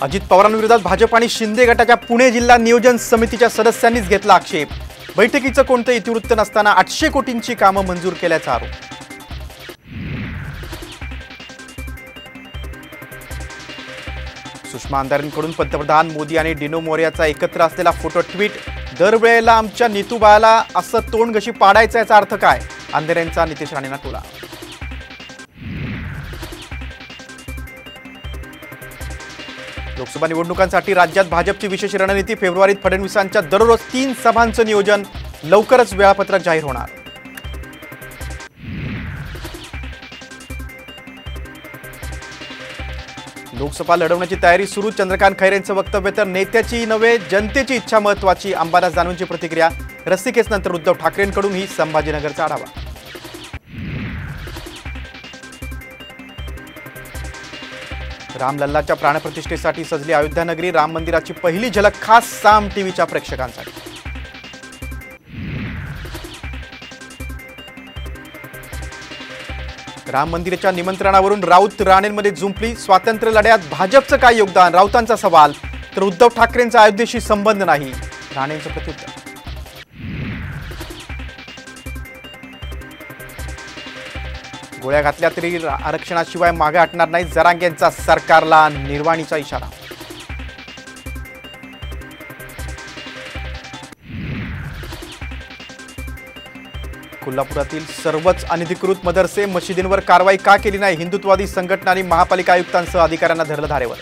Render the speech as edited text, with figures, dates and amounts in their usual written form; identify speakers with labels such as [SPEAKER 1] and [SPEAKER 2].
[SPEAKER 1] अजित पवारांविरोधात भाजप आणि शिंदे गटाच्या पुणे जिल्हा नियोजन समितीच्या सदस्यांनीच घेतला आक्षेप। बैठकीचं कोणतं इतिवृत्त नसताना 800 कोटींची कामं मंजूर केल्याचा आरोप। सुषमा अंधारेंकडून पंतप्रधान मोदी आणि डिनो मोरियाचा एकत्र असलेला फोटो ट्विट। दरवेळेला आमच्या नीतूबाला असं तोंडघशी पाडायचा याचा अर्थ काय? अंधारेंचा नितेश राणेंना टोला। लोकसभा निवडणुकांसाठी राज्यात भाजपची विशेष रणनीती। फेब्रुवारीत फडणवीसांच्या दररोज 3 सभांचं नियोजन। लवकरच वेळापत्रक जाहीर होणार। लोकसभा लढवण्याची तयारी सुरू। चंद्रकांत खैरेंचं वक्तव्य तर नेत्याची नव्हे जनतेची इच्छा महत्त्वाची। अंबादास दानवेंची प्रतिक्रिया। रस्सीकेसनंतर उद्धव ठाकरेंकडून ही संभाजीनगरचा आढावा। रामलल्लाच्या प्राणप्रतिष्ठेसाठी सजली अयोध्या नगरी। राम मंदिराची पहिली झलक खास साम टीव्हीच्या प्रेक्षकांसाठी। राम मंदिराच्या निमंत्रणावरून राऊत राणेंमध्ये जुंपली। स्वातंत्र्य लढ्यात भाजपचं काय योगदान? राऊतांचा सवाल। तर उद्धव ठाकरेंचा अयोध्येशी संबंध नाही, राणेंचं प्रत्युत्तर। गोळ्या घातल्या तरी आरक्षणाशिवाय मागे हटणार नाही, जरांगेंचा सरकारला निर्वाणीचा इशारा। कोल्हापुरातील सर्वच अनधिकृत मदरसे मशिदींवर कारवाई का केली नाही? हिंदुत्ववादी संघटनांनी महापालिका आयुक्तांसह अधिकाऱ्यांना धरलं धारेवर।